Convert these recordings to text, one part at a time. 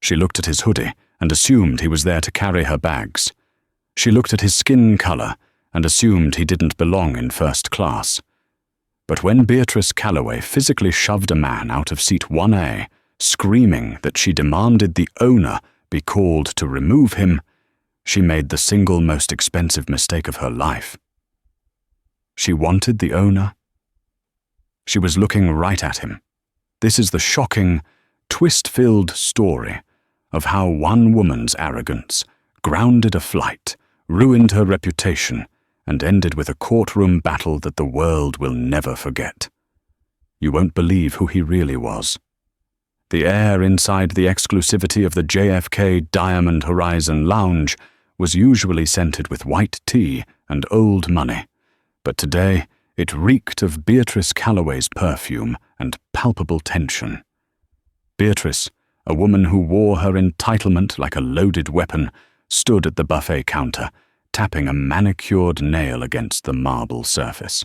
She looked at his hoodie and assumed he was there to carry her bags. She looked at his skin color and assumed he didn't belong in first class. But when Beatrice Calloway physically shoved a man out of seat 1A, screaming that she demanded the owner be called to remove him, she made the single most expensive mistake of her life. She wanted the owner. She was looking right at him. This is the shocking, twist-filled story of how one woman's arrogance grounded a flight, ruined her reputation, and ended with a courtroom battle that the world will never forget. You won't believe who he really was. The air inside the exclusivity of the JFK Diamond Horizon Lounge was usually scented with white tea and old money, but today it reeked of Beatrice Calloway's perfume and palpable tension. Beatrice, a woman who wore her entitlement like a loaded weapon, stood at the buffet counter, tapping a manicured nail against the marble surface.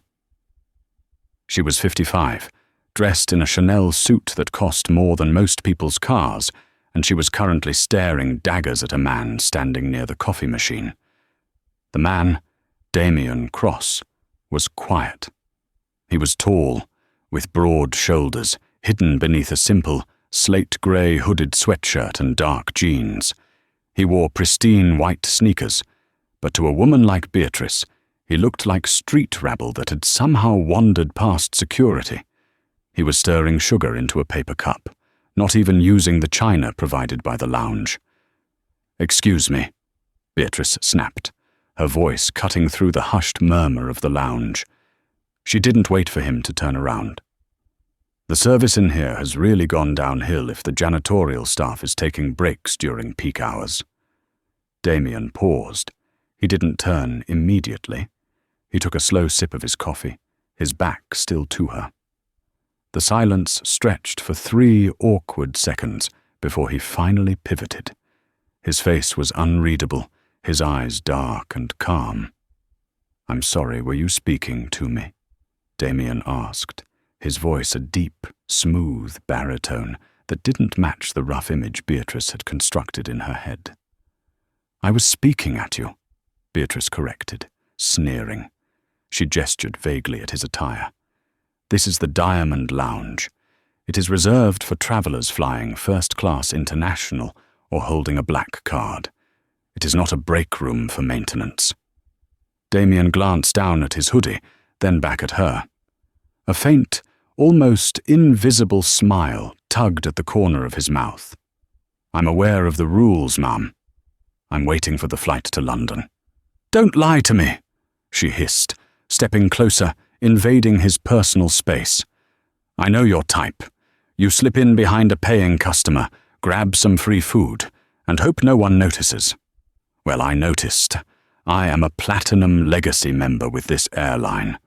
She was 55, dressed in a Chanel suit that cost more than most people's cars, and she was currently staring daggers at a man standing near the coffee machine. The man, Damien Cross, was quiet. He was tall, with broad shoulders, hidden beneath a simple, slate-grey hooded sweatshirt and dark jeans. He wore pristine white sneakers, but to a woman like Beatrice, he looked like street rabble that had somehow wandered past security. He was stirring sugar into a paper cup, not even using the china provided by the lounge. "Excuse me," Beatrice snapped, her voice cutting through the hushed murmur of the lounge. She didn't wait for him to turn around. "The service in here has really gone downhill if the janitorial staff is taking breaks during peak hours." Damien paused. He didn't turn immediately. He took a slow sip of his coffee, his back still to her. The silence stretched for 3 awkward seconds before he finally pivoted. His face was unreadable, his eyes dark and calm. "I'm sorry, were you speaking to me?" Damien asked, his voice a deep, smooth baritone that didn't match the rough image Beatrice had constructed in her head. "I was speaking at you," Beatrice corrected, sneering. She gestured vaguely at his attire. "This is the Diamond Lounge. It is reserved for travelers flying first-class international or holding a black card. It is not a break room for maintenance." Damien glanced down at his hoodie, then back at her. A faint, almost invisible smile tugged at the corner of his mouth. "I'm aware of the rules, ma'am. I'm waiting for the flight to London." "Don't lie to me," she hissed, stepping closer, invading his personal space. "I know your type. You slip in behind a paying customer, grab some free food, and hope no one notices. Well, I noticed. I am a Platinum Legacy member with this airline.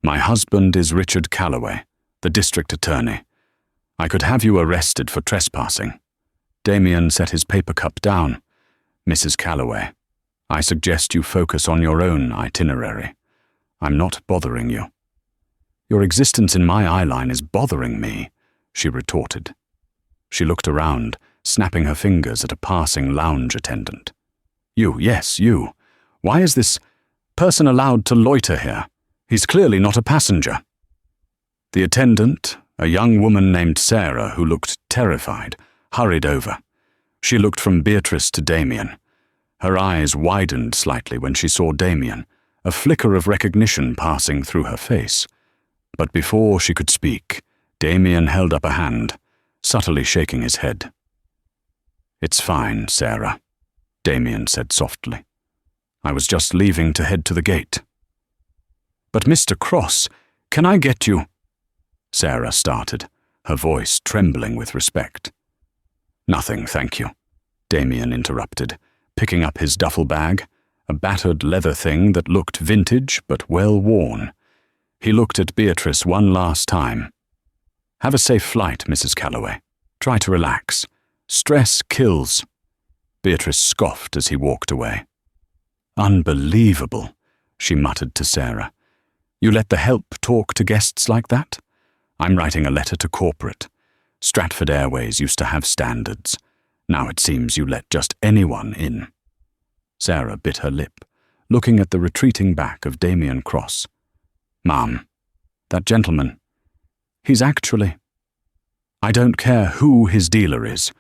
My husband is Richard Calloway, the district attorney. I could have you arrested for trespassing." Damien set his paper cup down. "Mrs. Calloway, I suggest you focus on your own itinerary. I'm not bothering you." "Your existence in my eyeline is bothering me," she retorted. She looked around, snapping her fingers at a passing lounge attendant. "You, yes, you. Why is this person allowed to loiter here? He's clearly not a passenger." The attendant, a young woman named Sarah who looked terrified, hurried over. She looked from Beatrice to Damien. Her eyes widened slightly when she saw Damien, a flicker of recognition passing through her face. But before she could speak, Damien held up a hand, subtly shaking his head. "It's fine, Sarah," Damien said softly. "I was just leaving to head to the gate." "But Mr. Cross, can I get you?" Sarah started, her voice trembling with respect. "Nothing, thank you," Damien interrupted, picking up his duffel bag, a battered leather thing that looked vintage but well worn. He looked at Beatrice one last time. "Have a safe flight, Mrs. Calloway. Try to relax. Stress kills." Beatrice scoffed as he walked away. "Unbelievable," she muttered to Sarah. "You let the help talk to guests like that? I'm writing a letter to corporate. Stratford Airways used to have standards. Now it seems you let just anyone in." Sarah bit her lip, looking at the retreating back of Damien Cross. "Ma'am, that gentleman, he's actually—" "I don't care who his dealer is."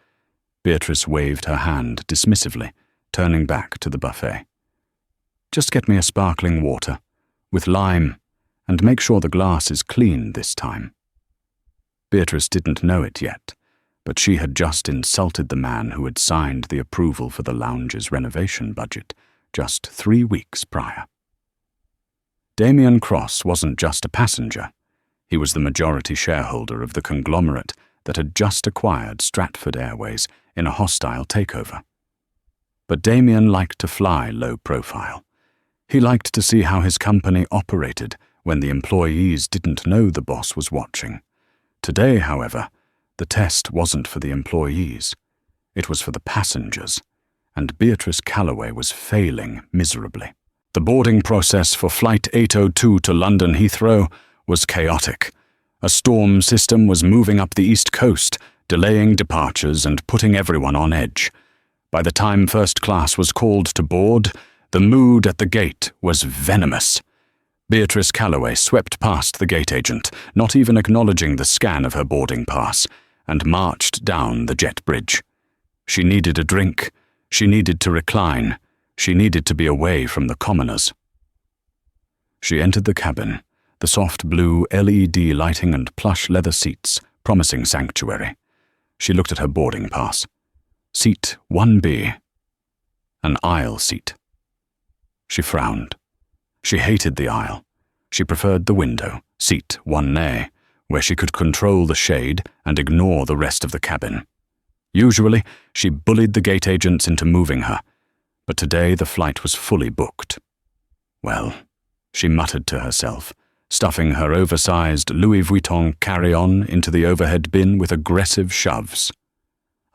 Beatrice waved her hand dismissively, turning back to the buffet. "Just get me a sparkling water, with lime, and make sure the glass is clean this time." Beatrice didn't know it yet, but she had just insulted the man who had signed the approval for the lounge's renovation budget just 3 weeks prior. Damien Cross wasn't just a passenger. He was the majority shareholder of the conglomerate that had just acquired Stratford Airways in a hostile takeover. But Damien liked to fly low profile. He liked to see how his company operated when the employees didn't know the boss was watching. Today, however, the test wasn't for the employees. It was for the passengers, and Beatrice Calloway was failing miserably. The boarding process for Flight 802 to London Heathrow was chaotic. A storm system was moving up the East Coast, delaying departures and putting everyone on edge. By the time first class was called to board, the mood at the gate was venomous. Beatrice Calloway swept past the gate agent, not even acknowledging the scan of her boarding pass, and marched down the jet bridge. She needed a drink. She needed to recline. She needed to be away from the commoners. She entered the cabin, the soft blue LED lighting and plush leather seats promising sanctuary. She looked at her boarding pass. Seat 1B. An aisle seat. She frowned. She hated the aisle. She preferred the window, seat 1A, where she could control the shade and ignore the rest of the cabin. Usually, she bullied the gate agents into moving her, but today the flight was fully booked. "Well," she muttered to herself, stuffing her oversized Louis Vuitton carry-on into the overhead bin with aggressive shoves.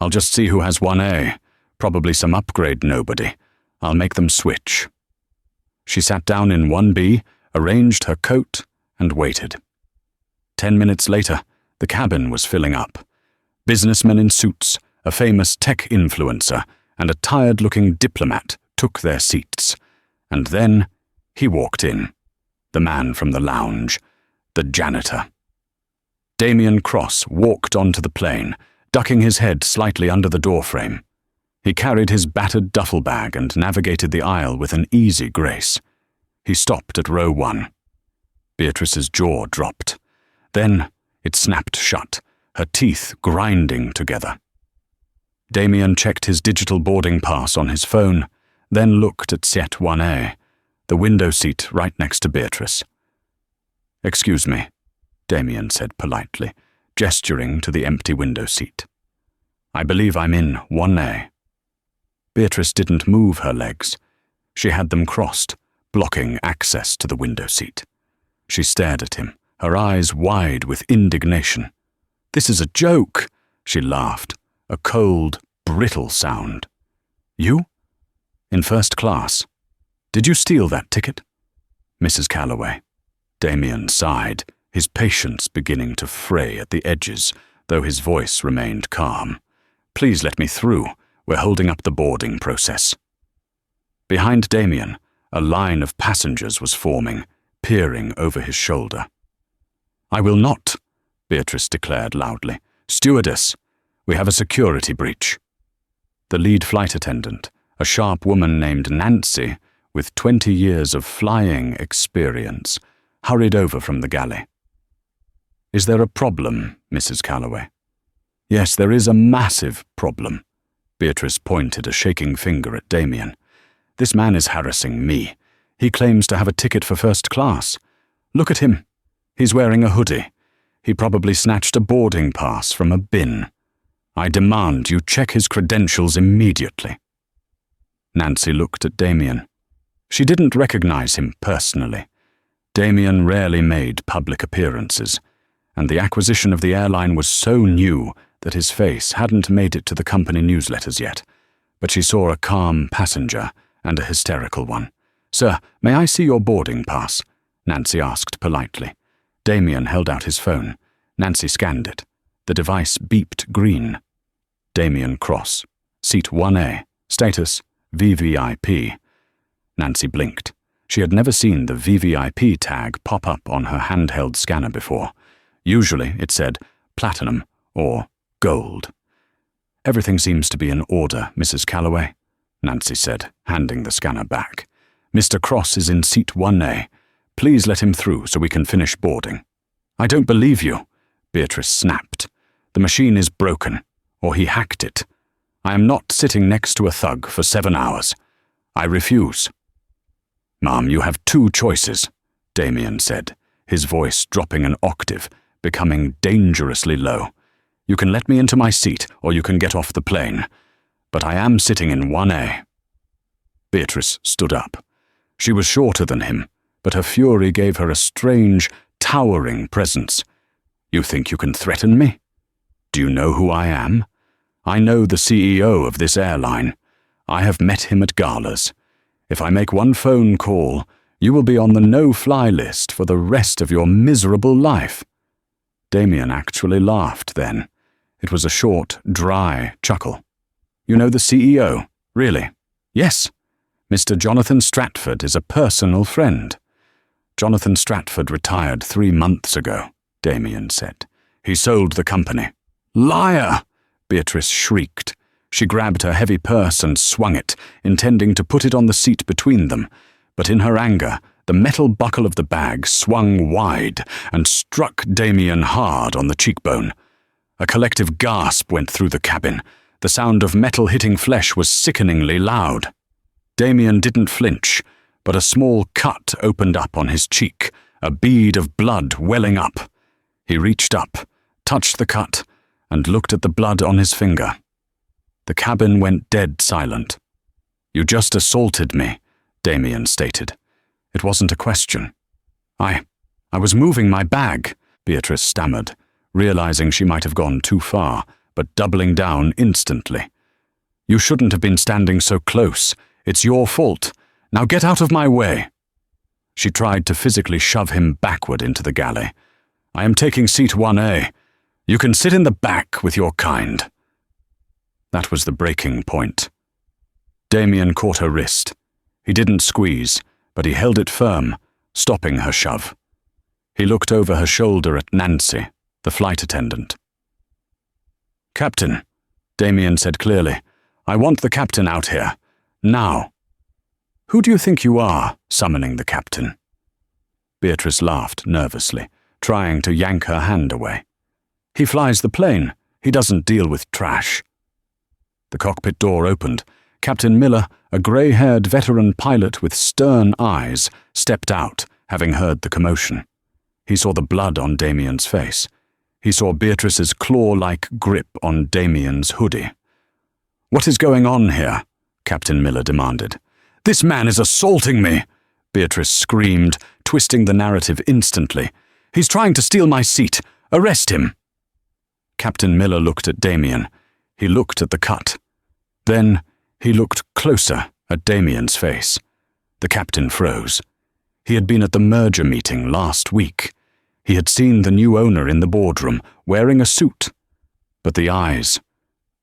"I'll just see who has 1A. Probably some upgrade nobody. I'll make them switch." She sat down in 1B, arranged her coat, and waited. 10 minutes later, the cabin was filling up. Businessmen in suits, a famous tech influencer, and a tired-looking diplomat took their seats. And then he walked in. The man from the lounge, the janitor. Damien Cross walked onto the plane, ducking his head slightly under the doorframe. He carried his battered duffel bag and navigated the aisle with an easy grace. He stopped at row 1. Beatrice's jaw dropped. Then it snapped shut, her teeth grinding together. Damien checked his digital boarding pass on his phone, then looked at Set 1A, the window seat right next to Beatrice. "Excuse me," Damien said politely, gesturing to the empty window seat. "I believe I'm in 1A." Beatrice didn't move her legs. She had them crossed, blocking access to the window seat. She stared at him, her eyes wide with indignation. "This is a joke," she laughed, a cold, brittle sound. "You? In first class? Did you steal that ticket?" "Mrs. Calloway." Damien sighed, his patience beginning to fray at the edges, though his voice remained calm. "Please let me through. We're holding up the boarding process." Behind Damien, a line of passengers was forming, peering over his shoulder. "I will not," Beatrice declared loudly. "Stewardess, we have a security breach." The lead flight attendant, a sharp woman named Nancy, with 20 years of flying experience, hurried over from the galley. "Is there a problem, Mrs. Calloway?" "Yes, there is a massive problem." Beatrice pointed a shaking finger at Damien. "This man is harassing me. He claims to have a ticket for first class. Look at him. He's wearing a hoodie. He probably snatched a boarding pass from a bin. I demand you check his credentials immediately." Nancy looked at Damien. She didn't recognize him personally. Damien rarely made public appearances, and the acquisition of the airline was so new that his face hadn't made it to the company newsletters yet. But she saw a calm passenger and a hysterical one. "Sir, may I see your boarding pass?" Nancy asked politely. Damien held out his phone. Nancy scanned it. The device beeped green. Damien Cross. Seat 1A. Status, VVIP. Nancy blinked. She had never seen the VVIP tag pop up on her handheld scanner before. Usually it said Platinum or Gold. "Everything seems to be in order, Mrs. Calloway," Nancy said, handing the scanner back. "Mr. Cross is in Seat 1A. Please let him through so we can finish boarding." "I don't believe you," Beatrice snapped. "The machine is broken, or he hacked it. I am not sitting next to a thug for 7 hours. I refuse." "Ma'am, you have 2 choices," Damien said, his voice dropping an octave, becoming dangerously low. "You can let me into my seat, or you can get off the plane. But I am sitting in 1A. Beatrice stood up. She was shorter than him, but her fury gave her a strange, towering presence. "You think you can threaten me? Do you know who I am? I know the CEO of this airline. I have met him at galas. If I make one phone call, you will be on the no-fly list for the rest of your miserable life." Damien actually laughed then. It was a short, dry chuckle. "You know the CEO? Really?" "Yes. Mr. Jonathan Stratford is a personal friend." "Jonathan Stratford retired 3 months ago," Damien said. "He sold the company." "Liar!" Beatrice shrieked. She grabbed her heavy purse and swung it, intending to put it on the seat between them. But in her anger, the metal buckle of the bag swung wide and struck Damien hard on the cheekbone. A collective gasp went through the cabin. The sound of metal hitting flesh was sickeningly loud. Damien didn't flinch, but a small cut opened up on his cheek, a bead of blood welling up. He reached up, touched the cut, and looked at the blood on his finger. The cabin went dead silent. "You just assaulted me," Damien stated. It wasn't a question. I was moving my bag," Beatrice stammered, realizing she might have gone too far, but doubling down instantly. "You shouldn't have been standing so close. It's your fault. Now get out of my way." She tried to physically shove him backward into the galley. "I am taking Seat 1A. You can sit in the back with your kind." That was the breaking point. Damien caught her wrist. He didn't squeeze, but he held it firm, stopping her shove. He looked over her shoulder at Nancy, the flight attendant. "Captain," Damien said clearly, "I want the captain out here. Now." "Who do you think you are, summoning the captain?" Beatrice laughed nervously, trying to yank her hand away. "He flies the plane. He doesn't deal with trash." The cockpit door opened. Captain Miller, a grey-haired veteran pilot with stern eyes, stepped out, having heard the commotion. He saw the blood on Damien's face. He saw Beatrice's claw-like grip on Damien's hoodie. "What is going on here?" Captain Miller demanded. "This man is assaulting me!" Beatrice screamed, twisting the narrative instantly. "He's trying to steal my seat. Arrest him!" Captain Miller looked at Damien. He looked at the cut. Then he looked closer at Damien's face. The captain froze. He had been at the merger meeting last week. He had seen the new owner in the boardroom, wearing a suit. But the eyes,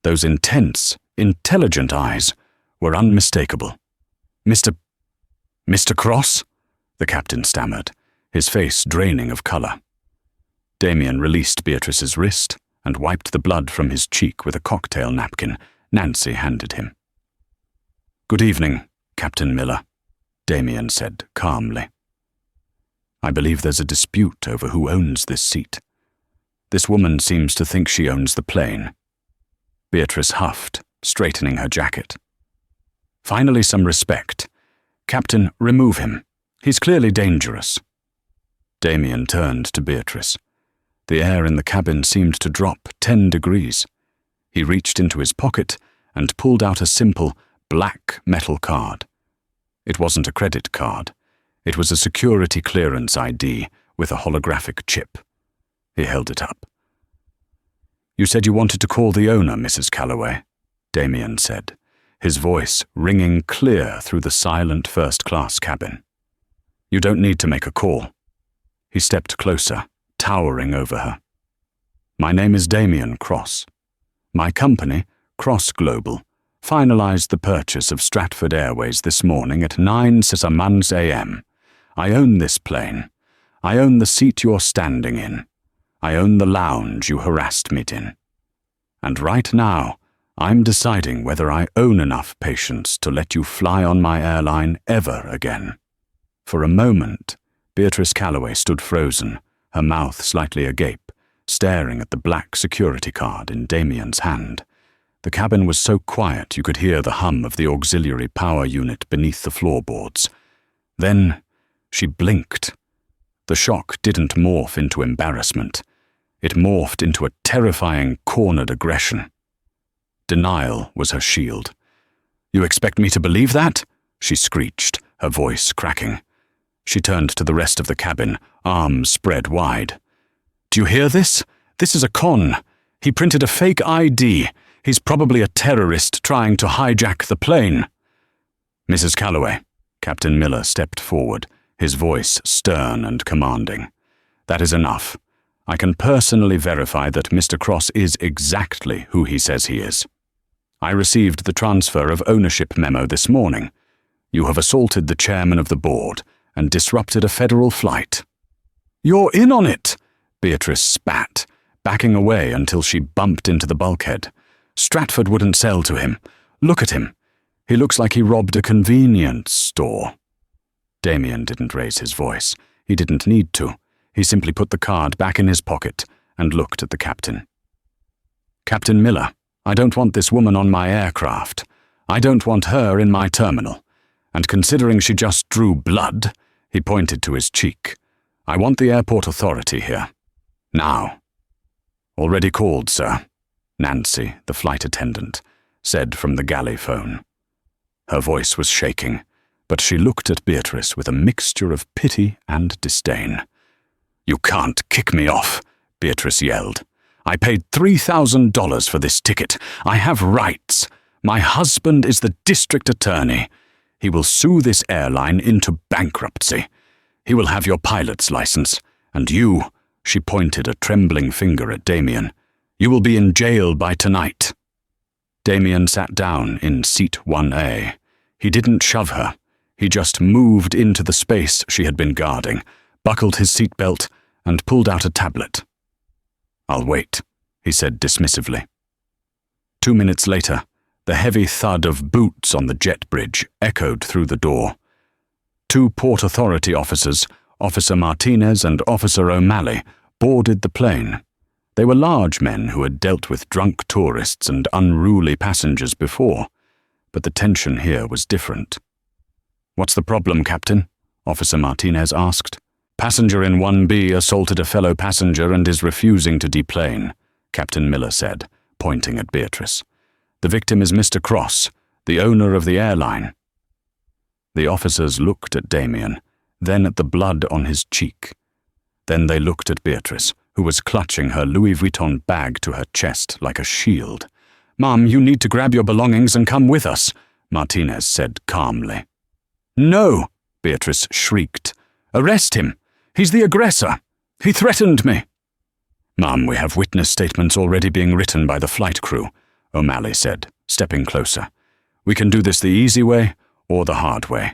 those intense, intelligent eyes, were unmistakable. Mr. Cross?" the captain stammered, his face draining of colour. Damien released Beatrice's wrist and wiped the blood from his cheek with a cocktail napkin Nancy handed him. "Good evening, Captain Miller," Damien said calmly. "I believe there's a dispute over who owns this seat. This woman seems to think she owns the plane." Beatrice huffed, straightening her jacket. "Finally some respect. Captain, remove him. He's clearly dangerous." Damien turned to Beatrice. The air in the cabin seemed to drop 10 degrees. He reached into his pocket and pulled out a simple, black metal card. It wasn't a credit card. It was a security clearance ID with a holographic chip. He held it up. "You said you wanted to call the owner, Mrs. Calloway," Damien said, his voice ringing clear through the silent first-class cabin. "You don't need to make a call." He stepped closer, towering over her. "My name is Damien Cross. My company, Cross Global, finalized the purchase of Stratford Airways this morning at 9 a.m. I own this plane. I own the seat you're standing in. I own the lounge you harassed me in. And right now, I'm deciding whether I own enough patience to let you fly on my airline ever again." For a moment, Beatrice Calloway stood frozen, her mouth slightly agape, staring at the black security card in Damien's hand. The cabin was so quiet you could hear the hum of the auxiliary power unit beneath the floorboards. Then she blinked. The shock didn't morph into embarrassment. It morphed into a terrifying, cornered aggression. Denial was her shield. "You expect me to believe that?" she screeched, her voice cracking. She turned to the rest of the cabin, arms spread wide. "Do you hear this? This is a con. He printed a fake ID. He's probably a terrorist trying to hijack the plane." "Mrs. Calloway," Captain Miller stepped forward, his voice stern and commanding. "That is enough. I can personally verify that Mr. Cross is exactly who he says he is. I received the transfer of ownership memo this morning. You have assaulted the chairman of the board and disrupted a federal flight." "You're in on it!" Beatrice spat, backing away until she bumped into the bulkhead. "Stratford wouldn't sell to him. Look at him. He looks like he robbed a convenience store." Damien didn't raise his voice. He didn't need to. He simply put the card back in his pocket and looked at the captain. "Captain Miller, I don't want this woman on my aircraft. I don't want her in my terminal. And considering she just drew blood," he pointed to his cheek, "I want the airport authority here. Now." "Already called, sir," Nancy, the flight attendant, said from the galley phone. Her voice was shaking, but she looked at Beatrice with a mixture of pity and disdain. "You can't kick me off," Beatrice yelled. "I paid $3,000 for this ticket. I have rights. My husband is the district attorney. He will sue this airline into bankruptcy. He will have your pilot's license, and you," she pointed a trembling finger at Damien, "you will be in jail by tonight." Damien sat down in seat 1A. He didn't shove her. He just moved into the space she had been guarding, buckled his seatbelt, and pulled out a tablet. "I'll wait," he said dismissively. 2 minutes later, the heavy thud of boots on the jet bridge echoed through the door. 2 Port Authority officers, Officer Martinez and Officer O'Malley, boarded the plane. They were large men who had dealt with drunk tourists and unruly passengers before, but the tension here was different. "What's the problem, Captain?" Officer Martinez asked. "Passenger in 1B assaulted a fellow passenger and is refusing to deplane," Captain Miller said, pointing at Beatrice. "The victim is Mr. Cross, the owner of the airline." The officers looked at Damien, then at the blood on his cheek. Then they looked at Beatrice, who was clutching her Louis Vuitton bag to her chest like a shield. "Mom, you need to grab your belongings and come with us," Martinez said calmly. "No," Beatrice shrieked. "Arrest him. He's the aggressor. He threatened me." "Mom, we have witness statements already being written by the flight crew," O'Malley said, stepping closer. "We can do this the easy way or the hard way.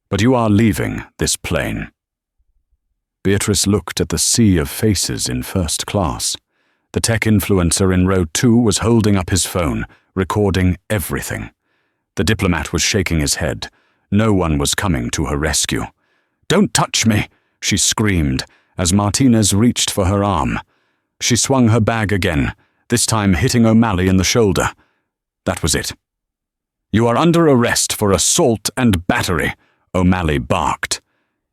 But you are leaving this plane." Beatrice looked at the sea of faces in first class. The tech influencer in row 2 was holding up his phone, recording everything. The diplomat was shaking his head. No one was coming to her rescue. "Don't touch me!" she screamed as Martinez reached for her arm. She swung her bag again, this time hitting O'Malley in the shoulder. That was it. "You are under arrest for assault and battery," O'Malley barked.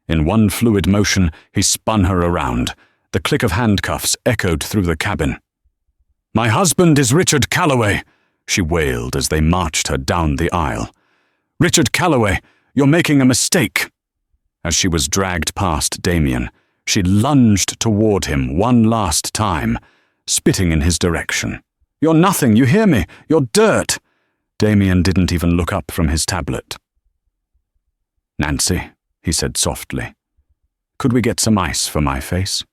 In one fluid motion, he spun her around. The click of handcuffs echoed through the cabin. "My husband is Richard Calloway," she wailed as they marched her down the aisle. "Richard Calloway, you're making a mistake." As she was dragged past Damien, she lunged toward him one last time, spitting in his direction. "You're nothing, you hear me? You're dirt." Damien didn't even look up from his tablet. "Nancy," he said softly, "could we get some ice for my face?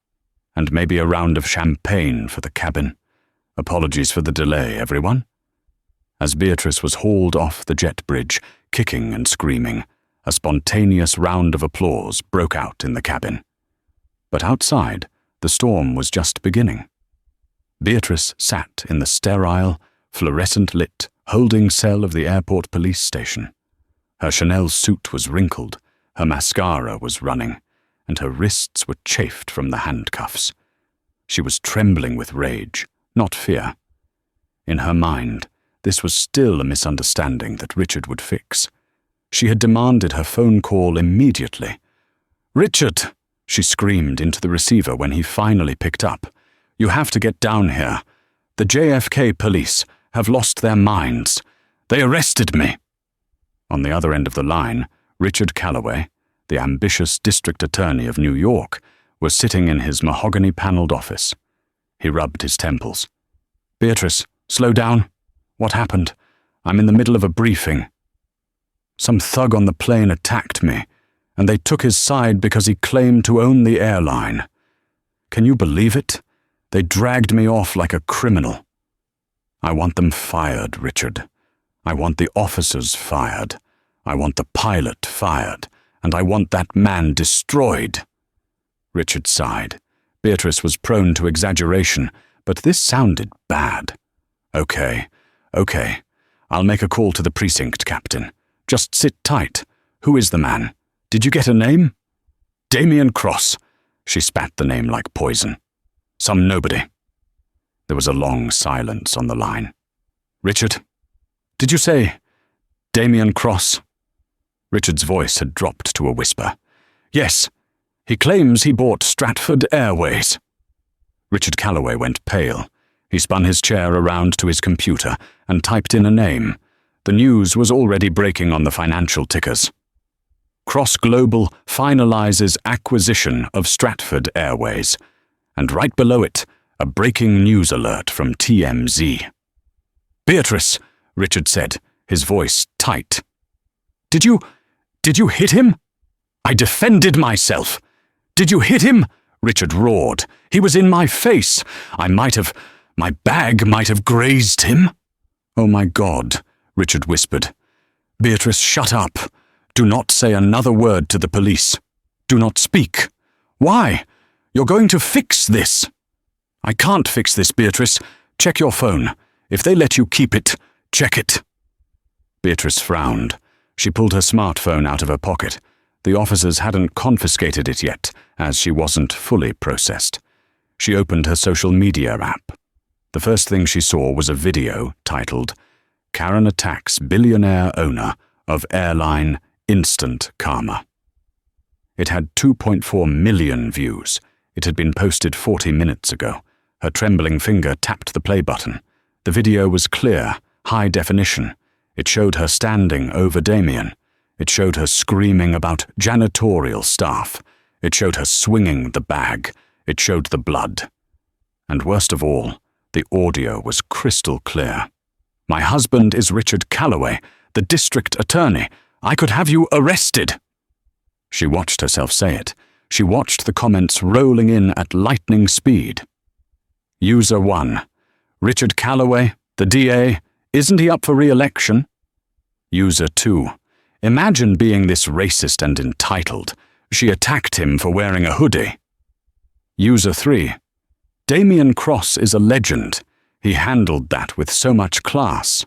And maybe a round of champagne for the cabin? Apologies for the delay, everyone." As Beatrice was hauled off the jet bridge, kicking and screaming, a spontaneous round of applause broke out in the cabin. But outside, the storm was just beginning. Beatrice sat in the sterile, fluorescent-lit holding cell of the airport police station. Her Chanel suit was wrinkled, her mascara was running, and her wrists were chafed from the handcuffs. She was trembling with rage, not fear. In her mind, this was still a misunderstanding that Richard would fix. She had demanded her phone call immediately. "Richard!" she screamed into the receiver when he finally picked up. "You have to get down here. The JFK police have lost their minds. They arrested me." On the other end of the line, Richard Calloway, the ambitious district attorney of New York, was sitting in his mahogany-paneled office. He rubbed his temples. "Beatrice, slow down. What happened? I'm in the middle of a briefing. Some thug on the plane attacked me, and they took his side because he claimed to own the airline. Can you believe it? They dragged me off like a criminal. I want them fired, Richard. I want the officers fired. I want the pilot fired, and I want that man destroyed." Richard sighed. Beatrice was prone to exaggeration, but this sounded bad. Okay. I'll make a call to the precinct captain. Just sit tight. Who is the man? Did you get a name?" "Damien Cross." She spat the name like poison. "Some nobody." There was a long silence on the line. "Richard, did you say Damien Cross?" Richard's voice had dropped to a whisper. "Yes. He claims he bought Stratford Airways." Richard Calloway went pale. He spun his chair around to his computer and typed in a name. The news was already breaking on the financial tickers. "Cross Global finalizes acquisition of Stratford Airways." And right below it, a breaking news alert from TMZ. "Beatrice," Richard said, his voice tight. Did you hit him?" "I defended myself." "Did you hit him?" Richard roared. "He was in my face. My bag might have grazed him." "Oh my God," Richard whispered. "Beatrice, shut up. Do not say another word to the police. Do not speak." "Why? You're going to fix this." "I can't fix this, Beatrice. Check your phone. If they let you keep it, check it." Beatrice frowned. She pulled her smartphone out of her pocket. The officers hadn't confiscated it yet, as she wasn't fully processed. She opened her social media app. The first thing she saw was a video titled, "Karen Attacks Billionaire Owner of Airline Instant Karma." It had 2.4 million views. It had been posted 40 minutes ago. Her trembling finger tapped the play button. The video was clear, high definition. It showed her standing over Damien. It showed her screaming about janitorial staff. It showed her swinging the bag. It showed the blood. And worst of all, the audio was crystal clear. "My husband is Richard Calloway, the district attorney. I could have you arrested." She watched herself say it. She watched the comments rolling in at lightning speed. User 1. "Richard Calloway, the DA, isn't he up for re-election?" User 2. "Imagine being this racist and entitled. She attacked him for wearing a hoodie." User 3. "Damien Cross is a legend. He handled that with so much class."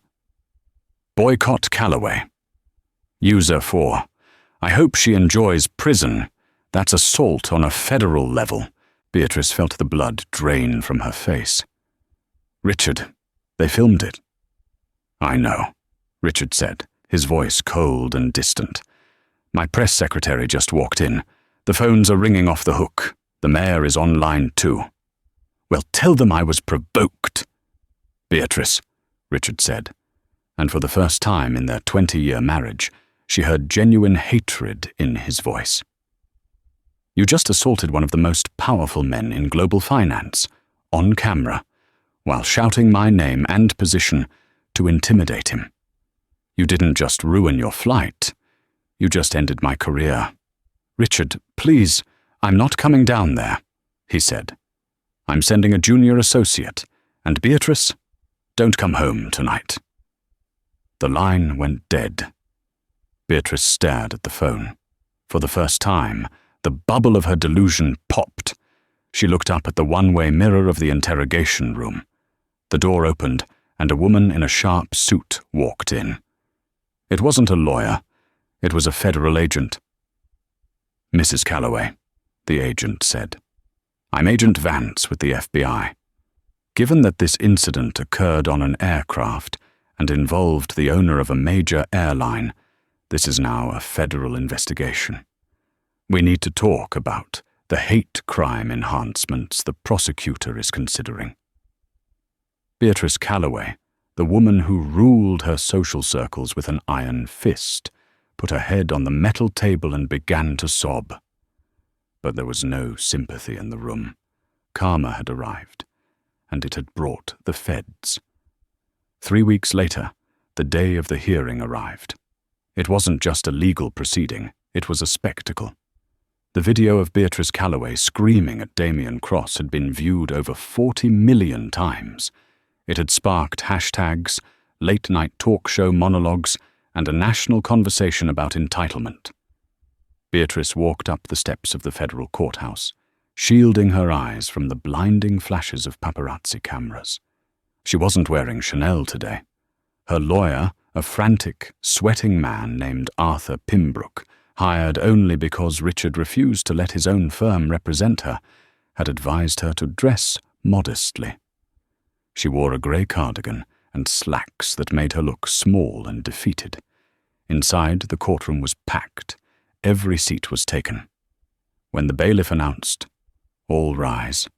Boycott Calloway. User 4. "I hope she enjoys prison. That's assault on a federal level." Beatrice felt the blood drain from her face. "Richard, they filmed it." "I know," Richard said, his voice cold and distant. "My press secretary just walked in. The phones are ringing off the hook. The mayor is on line too." "Well, tell them I was provoked." "Beatrice," Richard said, and for the first time in their 20-year marriage, she heard genuine hatred in his voice. "You just assaulted one of the most powerful men in global finance, on camera, while shouting my name and position to intimidate him. You didn't just ruin your flight. You just ended my career. Richard, please, I'm not coming down there," he said. "I'm sending a junior associate, and Beatrice, don't come home tonight." The line went dead. Beatrice stared at the phone. For the first time, the bubble of her delusion popped. She looked up at the one-way mirror of the interrogation room. The door opened, and a woman in a sharp suit walked in. It wasn't a lawyer. It was a federal agent. "Mrs. Calloway," the agent said. "I'm Agent Vance with the FBI. Given that this incident occurred on an aircraft and involved the owner of a major airline, this is now a federal investigation. We need to talk about the hate crime enhancements the prosecutor is considering." Beatrice Calloway, the woman who ruled her social circles with an iron fist, put her head on the metal table and began to sob. But there was no sympathy in the room. Karma had arrived, and it had brought the feds. 3 weeks later, the day of the hearing arrived. It wasn't just a legal proceeding, it was a spectacle. The video of Beatrice Calloway screaming at Damien Cross had been viewed over 40 million times. It had sparked hashtags, late-night talk show monologues, and a national conversation about entitlement. Beatrice walked up the steps of the federal courthouse, shielding her eyes from the blinding flashes of paparazzi cameras. She wasn't wearing Chanel today. Her lawyer, a frantic, sweating man named Arthur Pembroke, hired only because Richard refused to let his own firm represent her, had advised her to dress modestly. She wore a grey cardigan and slacks that made her look small and defeated. Inside, the courtroom was packed. Every seat was taken. When the bailiff announced, "All rise,"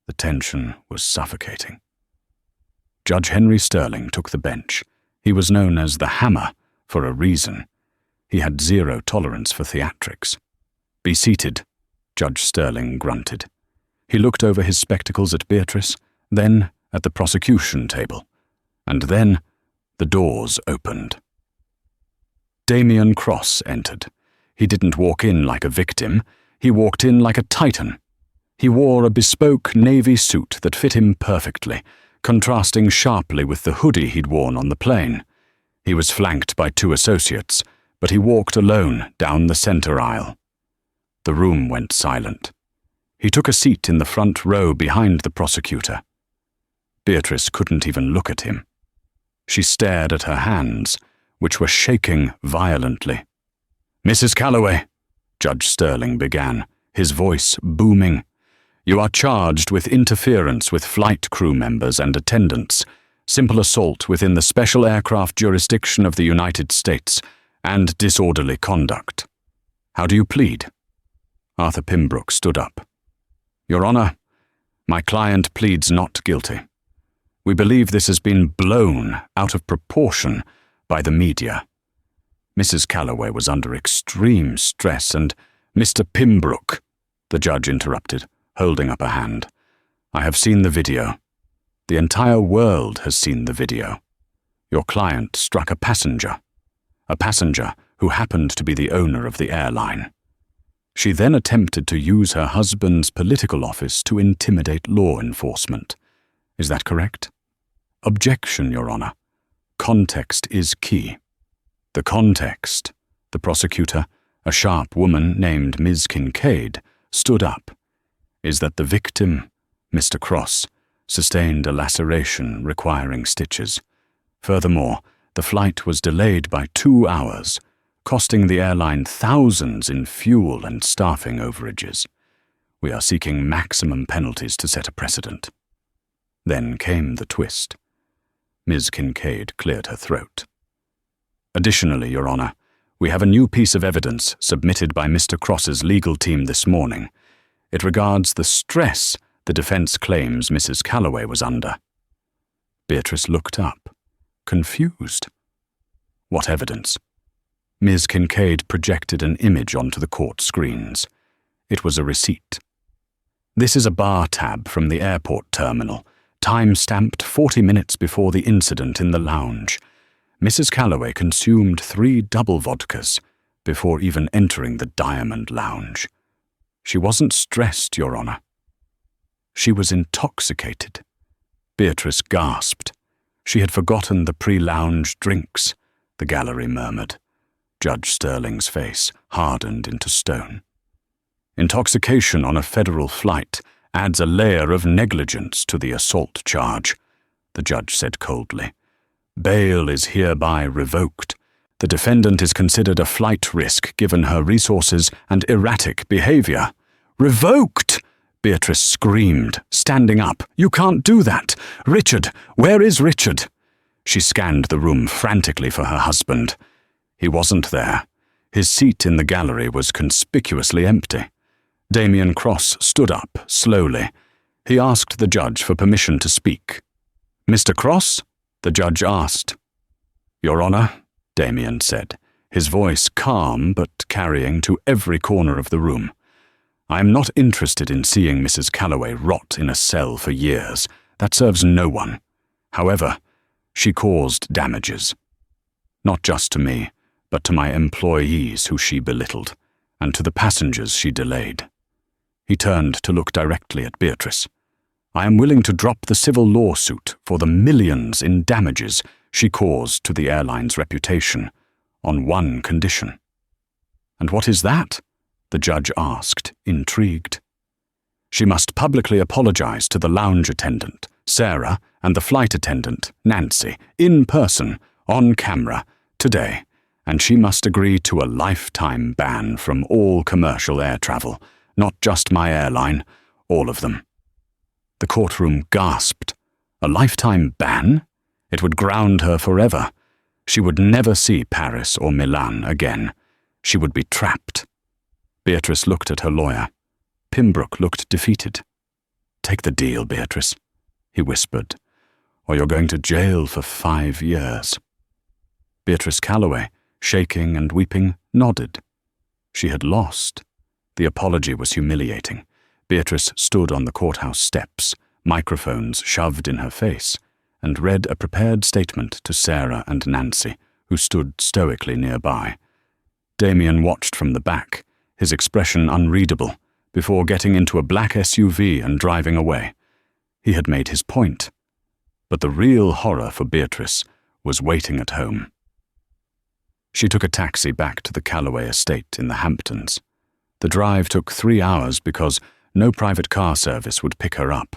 the tension was suffocating. Judge Henry Sterling took the bench. He was known as the Hammer for a reason. He had zero tolerance for theatrics. "Be seated," Judge Sterling grunted. He looked over his spectacles at Beatrice, then at the prosecution table, and then the doors opened. Damien Cross entered. He didn't walk in like a victim. He walked in like a titan. He wore a bespoke navy suit that fit him perfectly, contrasting sharply with the hoodie he'd worn on the plane. He was flanked by 2 associates, but he walked alone down the center aisle. The room went silent. He took a seat in the front row behind the prosecutor. Beatrice couldn't even look at him. She stared at her hands, which were shaking violently. "Mrs. Calloway," Judge Sterling began, his voice booming, "you are charged with interference with flight crew members and attendants, simple assault within the special aircraft jurisdiction of the United States, and disorderly conduct. How do you plead?" Arthur Pembroke stood up. "Your Honor, my client pleads not guilty. We believe this has been blown out of proportion by the media." Mrs. Calloway was under extreme stress and, "Mr. Pembroke," the judge interrupted, holding up a hand. "I have seen the video. The entire world has seen the video. Your client struck a passenger who happened to be the owner of the airline. She then attempted to use her husband's political office to intimidate law enforcement. Is that correct?" "Objection, Your Honor. Context is key." "The context," the prosecutor, a sharp woman named Ms. Kincaid, stood up, "is that the victim, Mr. Cross, sustained a laceration requiring stitches. Furthermore, the flight was delayed by 2 hours, costing the airline thousands in fuel and staffing overages. We are seeking maximum penalties to set a precedent." Then came the twist. Ms. Kincaid cleared her throat. "Additionally, Your Honor, we have a new piece of evidence submitted by Mr. Cross's legal team this morning. It regards the stress the defense claims Mrs. Calloway was under." Beatrice looked up, confused. "What evidence?" Ms. Kincaid projected an image onto the court screens. It was a receipt. "This is a bar tab from the airport terminal, time-stamped 40 minutes before the incident in the lounge. Mrs. Calloway consumed 3 double vodkas before even entering the Diamond Lounge. She wasn't stressed, Your Honor. She was intoxicated." Beatrice gasped. She had forgotten the pre-lounge drinks, the gallery murmured. Judge Sterling's face hardened into stone. Intoxication on a federal flight adds a layer of negligence to the assault charge, the judge said coldly. Bail is hereby revoked. The defendant is considered a flight risk given her resources and erratic behavior. Revoked! Beatrice screamed, standing up. You can't do that! Richard! Where is Richard? She scanned the room frantically for her husband. He wasn't there. His seat in the gallery was conspicuously empty. Damien Cross stood up, slowly. He asked the judge for permission to speak. Mr. Cross? The judge asked. Your Honor, Damien said, his voice calm but carrying to every corner of the room. I am not interested in seeing Mrs. Calloway rot in a cell for years. That serves no one. However, she caused damages. Not just to me, but to my employees who she belittled, and to the passengers she delayed. He turned to look directly at Beatrice. I am willing to drop the civil lawsuit for the millions in damages she caused to the airline's reputation, on one condition. And what is that? The judge asked, intrigued. She must publicly apologize to the lounge attendant, Sarah, and the flight attendant, Nancy, in person, on camera, today, and she must agree to a lifetime ban from all commercial air travel, not just my airline, all of them. The courtroom gasped. A lifetime ban? It would ground her forever. She would never see Paris or Milan again. She would be trapped. Beatrice looked at her lawyer. Pembroke looked defeated. Take the deal, Beatrice, he whispered, or you're going to jail for 5 years. Beatrice Calloway, shaking and weeping, nodded. She had lost. The apology was humiliating. Beatrice stood on the courthouse steps, microphones shoved in her face, and read a prepared statement to Sarah and Nancy, who stood stoically nearby. Damien watched from the back, his expression unreadable, before getting into a black SUV and driving away. He had made his point. But the real horror for Beatrice was waiting at home. She took a taxi back to the Calloway estate in the Hamptons. The drive took 3 hours because no private car service would pick her up.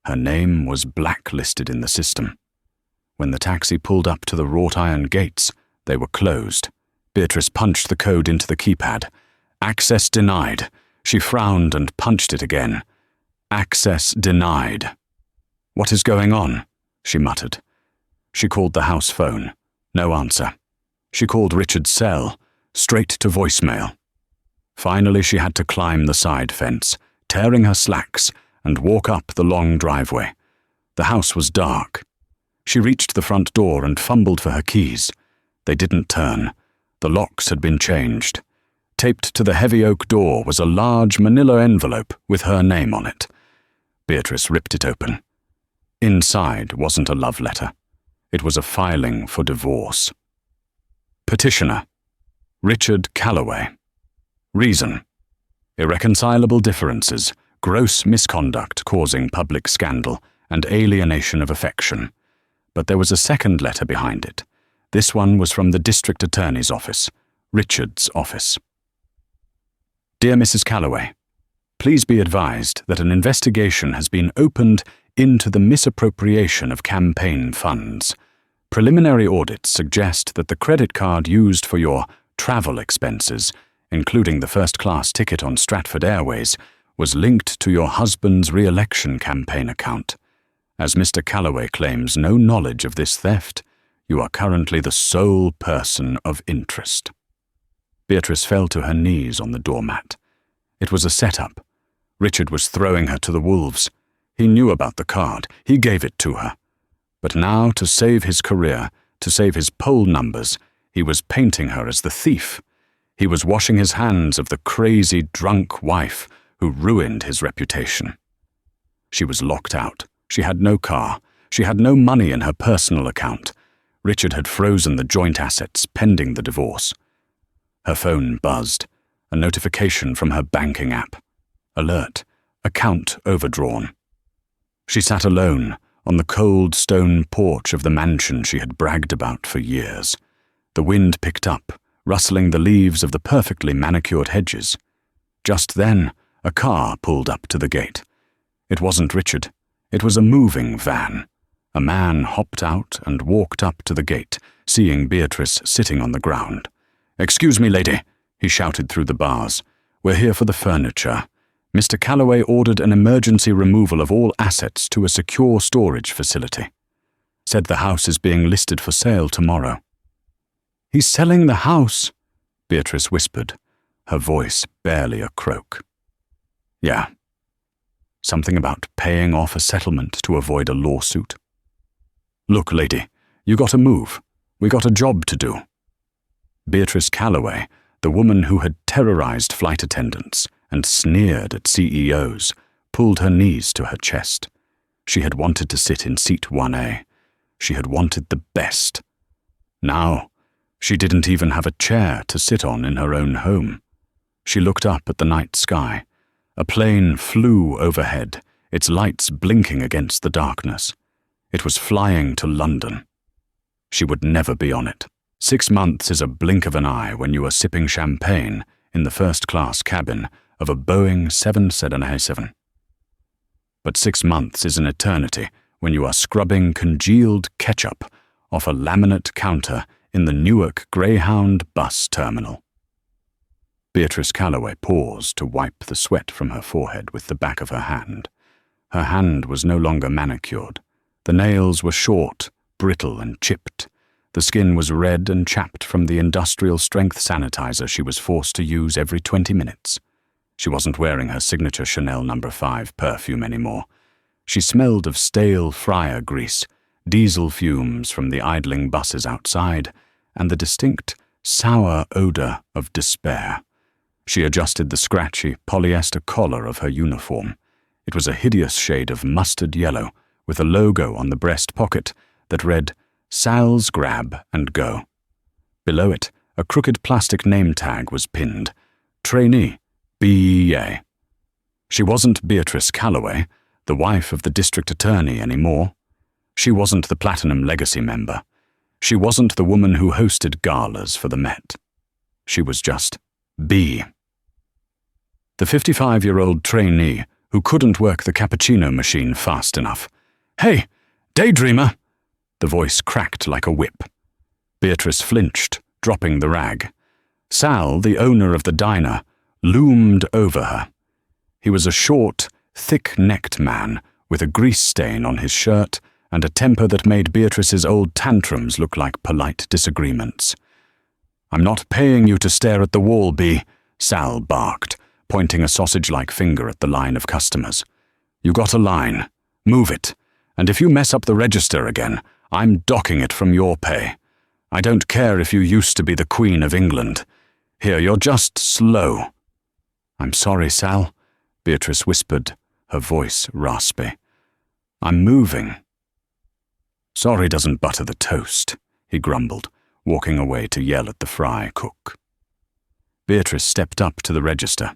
Her name was blacklisted in the system. When the taxi pulled up to the wrought iron gates, they were closed. Beatrice punched the code into the keypad. Access denied. She frowned and punched it again. Access denied. What is going on? She muttered. She called the house phone. No answer. She called Richard's cell, straight to voicemail. Finally, she had to climb the side fence, tearing her slacks, and walk up the long driveway. The house was dark. She reached the front door and fumbled for her keys. They didn't turn. The locks had been changed. Taped to the heavy oak door was a large manila envelope with her name on it. Beatrice ripped it open. Inside wasn't a love letter. It was a filing for divorce. Petitioner: Richard Calloway. Reason: irreconcilable differences, gross misconduct causing public scandal, and alienation of affection. But there was a second letter behind it. This one was from the district attorney's office, Richard's office. Dear Mrs. Calloway, please be advised that an investigation has been opened into the misappropriation of campaign funds. Preliminary audits suggest that the credit card used for your travel expenses, including the first-class ticket on Stratford Airways, was linked to your husband's re-election campaign account. As Mr. Calloway claims no knowledge of this theft, you are currently the sole person of interest. Beatrice fell to her knees on the doormat. It was a setup. Richard was throwing her to the wolves. He knew about the card. He gave it to her. But now, to save his career, to save his poll numbers, he was painting her as the thief. He was washing his hands of the crazy, drunk wife who ruined his reputation. She was locked out. She had no car. She had no money in her personal account. Richard had frozen the joint assets pending the divorce. Her phone buzzed. A notification from her banking app. Alert. Account overdrawn. She sat alone, on the cold stone porch of the mansion she had bragged about for years. The wind picked up, rustling the leaves of the perfectly manicured hedges. Just then, a car pulled up to the gate. It wasn't Richard. It was a moving van. A man hopped out and walked up to the gate, seeing Beatrice sitting on the ground. "Excuse me, lady," he shouted through the bars. "We're here for the furniture. Mr. Calloway ordered an emergency removal of all assets to a secure storage facility. Said the house is being listed for sale tomorrow." "He's selling the house," Beatrice whispered, her voice barely a croak. "Yeah. Something about paying off a settlement to avoid a lawsuit. Look, lady, you gotta move. We got a job to do." Beatrice Calloway, the woman who had terrorized flight attendants and sneered at CEOs, pulled her knees to her chest. She had wanted to sit in seat 1A. She had wanted the best. Now, she didn't even have a chair to sit on in her own home. She looked up at the night sky. A plane flew overhead, its lights blinking against the darkness. It was flying to London. She would never be on it. 6 months is a blink of an eye when you are sipping champagne in the first-class cabin of a Boeing 777. But 6 months is an eternity when you are scrubbing congealed ketchup off a laminate counter in the Newark Greyhound bus terminal. Beatrice Calloway paused to wipe the sweat from her forehead with the back of her hand. Her hand was no longer manicured. The nails were short, brittle, and chipped. The skin was red and chapped from the industrial-strength sanitizer she was forced to use every 20 minutes. She wasn't wearing her signature Chanel No. 5 perfume anymore. She smelled of stale fryer grease, diesel fumes from the idling buses outside, and the distinct, sour odor of despair. She adjusted the scratchy polyester collar of her uniform. It was a hideous shade of mustard yellow, with a logo on the breast pocket that read, "Sal's Grab and Go." Below it, a crooked plastic name tag was pinned, Trainee, BEA. She wasn't Beatrice Calloway, the wife of the district attorney, anymore. She wasn't the Platinum Legacy member. She wasn't the woman who hosted galas for the Met. She was just B. The 55-year-old trainee who couldn't work the cappuccino machine fast enough. "Hey, daydreamer!" The voice cracked like a whip. Beatrice flinched, dropping the rag. Sal, the owner of the diner, loomed over her. He was a short, thick-necked man with a grease stain on his shirt and a temper that made Beatrice's old tantrums look like polite disagreements. "I'm not paying you to stare at the wall, B," Sal barked, pointing a sausage-like finger at the line of customers. "You got a line. Move it. And if you mess up the register again, I'm docking it from your pay. I don't care if you used to be the Queen of England. Here, you're just slow." "I'm sorry, Sal," Beatrice whispered, her voice raspy. "I'm moving." "Sorry doesn't butter the toast," he grumbled, walking away to yell at the fry cook. Beatrice stepped up to the register.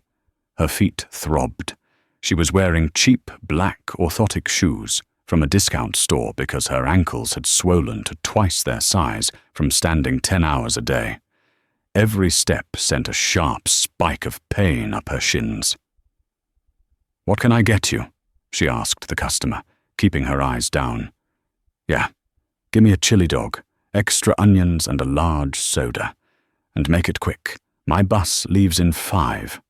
Her feet throbbed. She was wearing cheap black orthotic shoes from a discount store because her ankles had swollen to twice their size from standing 10 hours a day. Every step sent a sharp spike of pain up her shins. "What can I get you?" she asked the customer, keeping her eyes down. "Yeah, give me a chili dog, extra onions and a large soda. And make it quick. My bus leaves in 5.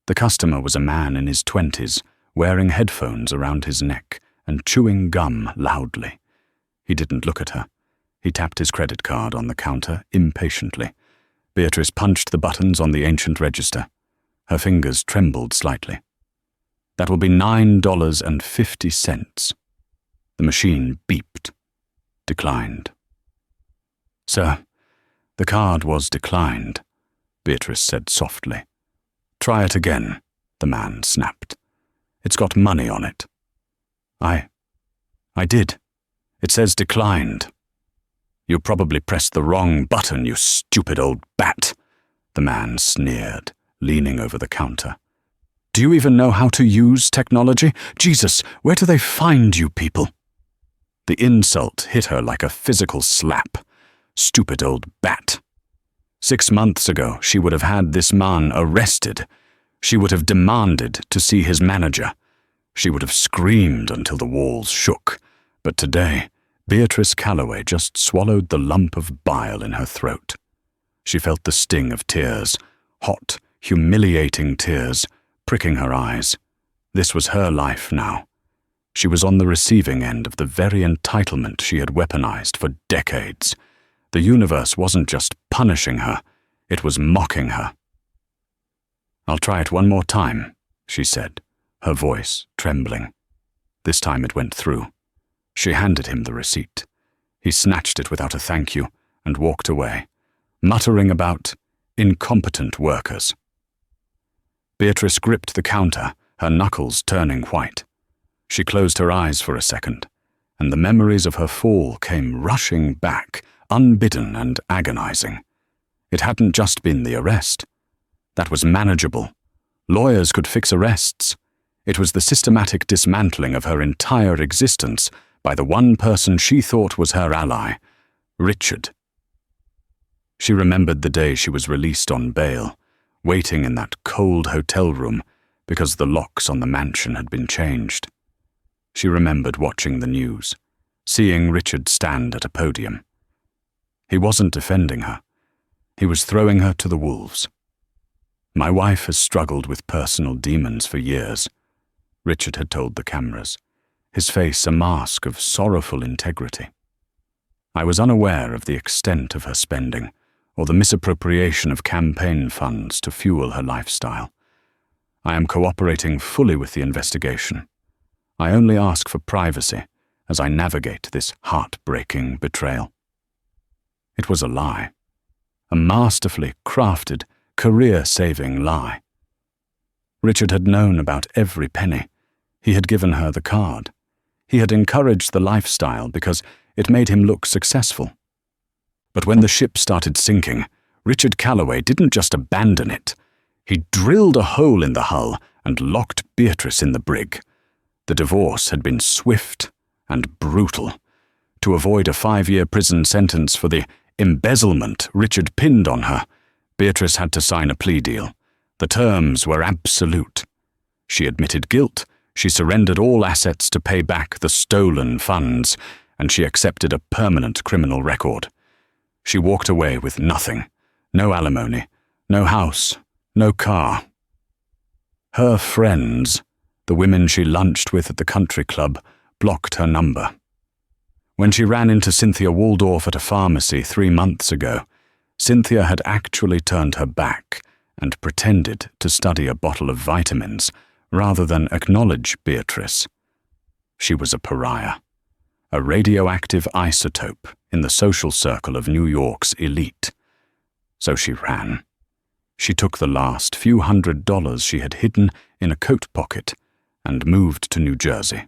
The customer was a man in his 20s, wearing headphones around his neck and chewing gum loudly. He didn't look at her. He tapped his credit card on the counter impatiently. Beatrice punched the buttons on the ancient register. Her fingers trembled slightly. "That will be $9.50. The machine beeped. Declined. "Sir, the card was declined," Beatrice said softly. "Try it again," the man snapped. "It's got money on it." I did. It says declined." "You probably pressed the wrong button, you stupid old bat," the man sneered, leaning over the counter. "Do you even know how to use technology? Jesus, where do they find you people?" The insult hit her like a physical slap. Stupid old bat. 6 months ago, she would have had this man arrested. She would have demanded to see his manager. She would have screamed until the walls shook. But today, Beatrice Calloway just swallowed the lump of bile in her throat. She felt the sting of tears, hot, humiliating tears, pricking her eyes. This was her life now. She was on the receiving end of the very entitlement she had weaponized for decades. The universe wasn't just punishing her, it was mocking her. "I'll try it one more time," she said, her voice trembling. This time it went through. She handed him the receipt. He snatched it without a thank you and walked away, muttering about incompetent workers. Beatrice gripped the counter, her knuckles turning white. She closed her eyes for a second, and the memories of her fall came rushing back, unbidden and agonizing. It hadn't just been the arrest. That was manageable. Lawyers could fix arrests. It was the systematic dismantling of her entire existence by the one person she thought was her ally, Richard. She remembered the day she was released on bail, waiting in that cold hotel room because the locks on the mansion had been changed. She remembered watching the news, seeing Richard stand at a podium. He wasn't defending her. He was throwing her to the wolves. "My wife has struggled with personal demons for years," Richard had told the cameras, his face a mask of sorrowful integrity. "I was unaware of the extent of her spending or the misappropriation of campaign funds to fuel her lifestyle. I am cooperating fully with the investigation. I only ask for privacy as I navigate this heartbreaking betrayal." It was a lie. A masterfully crafted, career-saving lie. Richard had known about every penny. He had given her the card. He had encouraged the lifestyle because it made him look successful. But when the ship started sinking, Richard Calloway didn't just abandon it. He drilled a hole in the hull and locked Beatrice in the brig. The divorce had been swift and brutal. To avoid a 5-year prison sentence for the embezzlement Richard pinned on her, Beatrice had to sign a plea deal. The terms were absolute. She admitted guilt, she surrendered all assets to pay back the stolen funds, and she accepted a permanent criminal record. She walked away with nothing. No alimony, no house, no car. Her friends, the women she lunched with at the country club, blocked her number. When she ran into Cynthia Waldorf at a pharmacy 3 months ago, Cynthia had actually turned her back and pretended to study a bottle of vitamins rather than acknowledge Beatrice. She was a pariah, a radioactive isotope in the social circle of New York's elite. So she ran. She took the last few $100s she had hidden in a coat pocket and moved to New Jersey.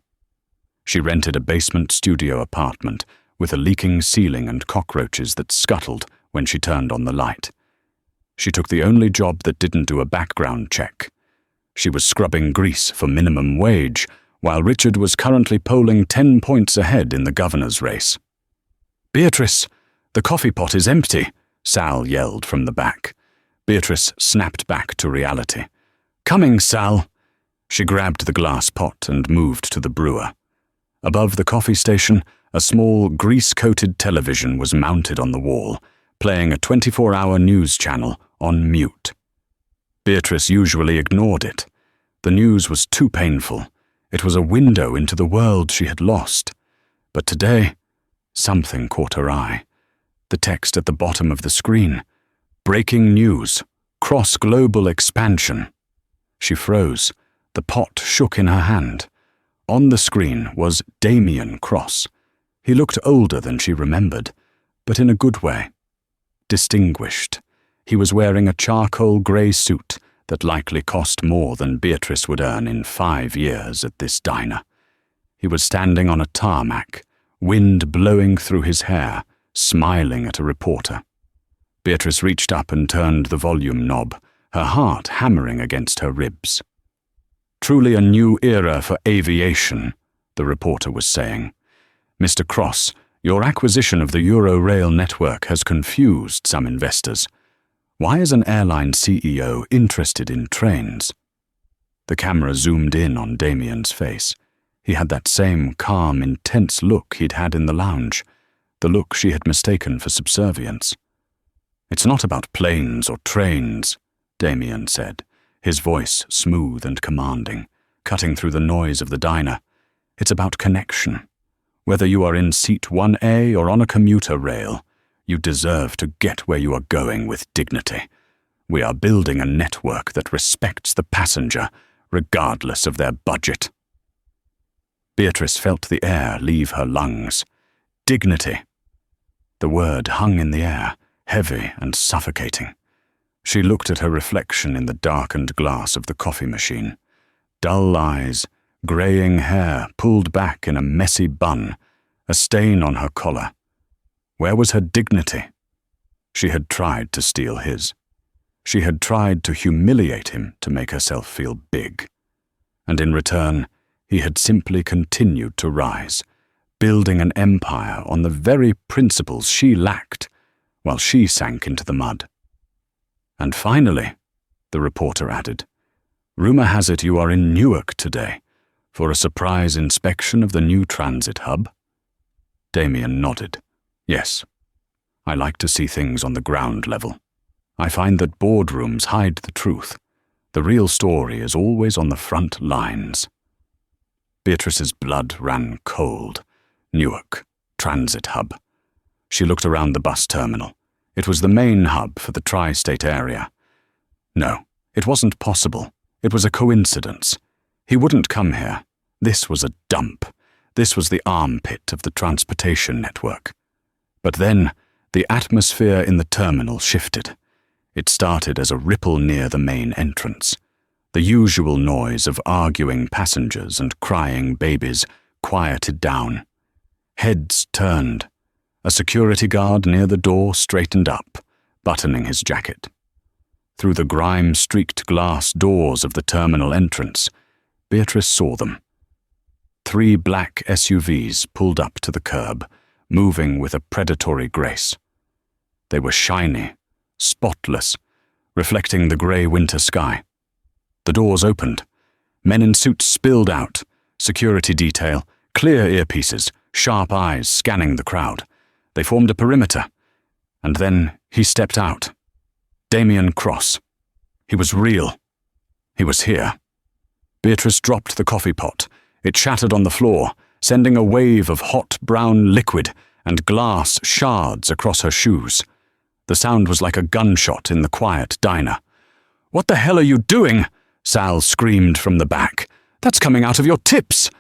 She rented a basement studio apartment with a leaking ceiling and cockroaches that scuttled when she turned on the light. She took the only job that didn't do a background check. She was scrubbing grease for minimum wage, while Richard was currently polling 10 points ahead in the governor's race. "Beatrice, the coffee pot is empty," Sal yelled from the back. Beatrice snapped back to reality. "Coming, Sal." She grabbed the glass pot and moved to the brewer. Above the coffee station, a small, grease-coated television was mounted on the wall, playing a 24-hour news channel on mute. Beatrice usually ignored it. The news was too painful. It was a window into the world she had lost. But today, something caught her eye. The text at the bottom of the screen. "Breaking news. Cross-global expansion." She froze. The pot shook in her hand. On the screen was Damien Cross. He looked older than she remembered, but in a good way. Distinguished. He was wearing a charcoal grey suit that likely cost more than Beatrice would earn in 5 years at this diner. He was standing on a tarmac, wind blowing through his hair, smiling at a reporter. Beatrice reached up and turned the volume knob, her heart hammering against her ribs. "Truly a new era for aviation," the reporter was saying. Mr. Cross, your acquisition of the Euro-Rail network has confused some investors. Why is an airline CEO interested in trains?" The camera zoomed in on Damien's face. He had that same calm, intense look he'd had in the lounge, the look she had mistaken for subservience. "It's not about planes or trains," Damien said, his voice smooth and commanding, cutting through the noise of the diner. "It's about connection. Whether you are in seat 1A or on a commuter rail, you deserve to get where you are going with dignity. We are building a network that respects the passenger, regardless of their budget." Beatrice felt the air leave her lungs. Dignity. The word hung in the air, heavy and suffocating. She looked at her reflection in the darkened glass of the coffee machine. Dull eyes, greying hair pulled back in a messy bun, a stain on her collar. Where was her dignity? She had tried to steal his. She had tried to humiliate him to make herself feel big. And in return, he had simply continued to rise, building an empire on the very principles she lacked, while she sank into the mud. "And finally," the reporter added, "rumor has it you are in Newark today for a surprise inspection of the new transit hub." Damien nodded. "Yes. I like to see things on the ground level. I find that boardrooms hide the truth. The real story is always on the front lines." Beatrice's blood ran cold. Newark, transit hub. She looked around the bus terminal. It was the main hub for the tri-state area. No, it wasn't possible. It was a coincidence. He wouldn't come here. This was a dump. This was the armpit of the transportation network. But then, the atmosphere in the terminal shifted. It started as a ripple near the main entrance. The usual noise of arguing passengers and crying babies quieted down. Heads turned. A security guard near the door straightened up, buttoning his jacket. Through the grime-streaked glass doors of the terminal entrance, Beatrice saw them. 3 black SUVs pulled up to the curb, moving with a predatory grace. They were shiny, spotless, reflecting the grey winter sky. The doors opened. Men in suits spilled out, security detail, clear earpieces, sharp eyes scanning the crowd. They formed a perimeter. And then he stepped out. Damien Cross. He was real. He was here. Beatrice dropped the coffee pot. It shattered on the floor, sending a wave of hot brown liquid and glass shards across her shoes. The sound was like a gunshot in the quiet diner. "What the hell are you doing?" Sal screamed from the back. "That's coming out of your tips."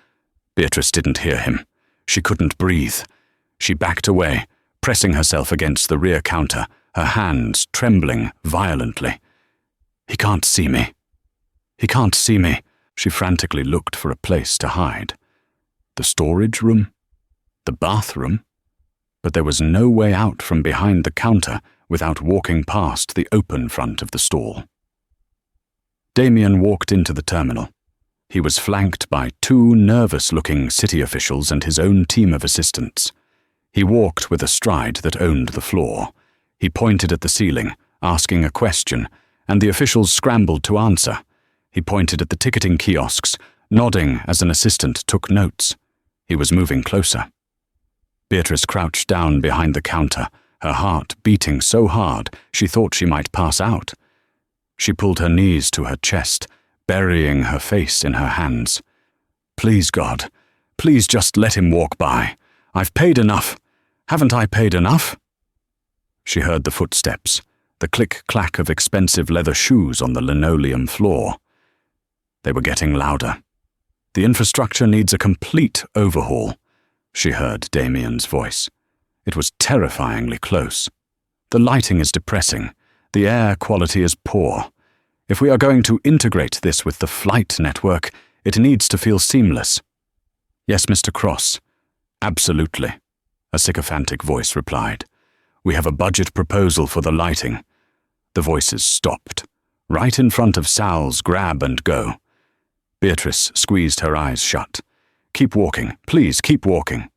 Beatrice didn't hear him. She couldn't breathe. She backed away, pressing herself against the rear counter, her hands trembling violently. "He can't see me. He can't see me." She frantically looked for a place to hide. The storage room? The bathroom? But there was no way out from behind the counter without walking past the open front of the stall. Damien walked into the terminal. He was flanked by 2 nervous-looking city officials and his own team of assistants. He walked with a stride that owned the floor. He pointed at the ceiling, asking a question, and the officials scrambled to answer. He pointed at the ticketing kiosks, nodding as an assistant took notes. He was moving closer. Beatrice crouched down behind the counter, her heart beating so hard she thought she might pass out. She pulled her knees to her chest, burying her face in her hands. "Please, God, please just let him walk by. I've paid enough. Haven't I paid enough?" She heard the footsteps, the click-clack of expensive leather shoes on the linoleum floor. They were getting louder. "The infrastructure needs a complete overhaul," she heard Damien's voice. It was terrifyingly close. "The lighting is depressing. The air quality is poor. If we are going to integrate this with the flight network, it needs to feel seamless." "Yes, Mr. Cross. Absolutely," a sycophantic voice replied. "We have a budget proposal for the lighting." The voices stopped, right in front of Sal's grab and go. Beatrice squeezed her eyes shut. "Keep walking, please keep walking."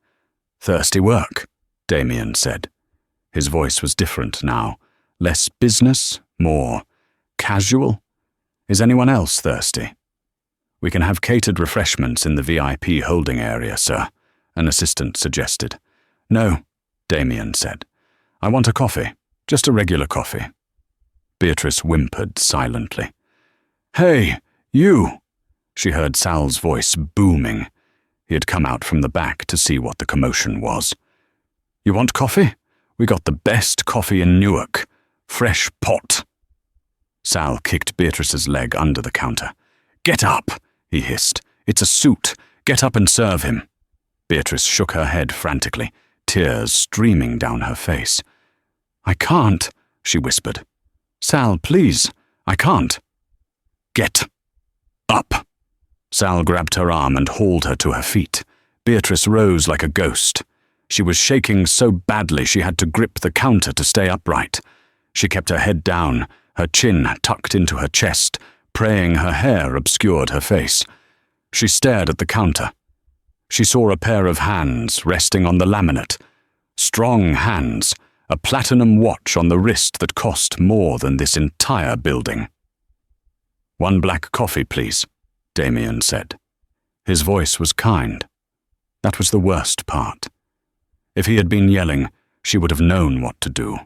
Thirsty work, Damien said. His voice was different now. Less business, more casual. Is anyone else thirsty? We can have catered refreshments in the VIP holding area, sir, an assistant suggested. No, Damien said. I want a coffee, just a regular coffee. Beatrice whimpered silently. Hey, you! She heard Sal's voice booming. He had come out from the back to see what the commotion was. You want coffee? We got the best coffee in Newark. Fresh pot. Sal kicked Beatrice's leg under the counter. Get up, he hissed. It's a suit. Get up and serve him. Beatrice shook her head frantically, tears streaming down her face. I can't, she whispered. Sal, please, I can't. Get up. Sal grabbed her arm and hauled her to her feet. Beatrice rose like a ghost. She was shaking so badly she had to grip the counter to stay upright. She kept her head down, her chin tucked into her chest, praying her hair obscured her face. She stared at the counter. She saw a pair of hands resting on the laminate. Strong hands, a platinum watch on the wrist that cost more than this entire building. One black coffee, please, Damien said. His voice was kind. That was the worst part. If he had been yelling, she would have known what to do.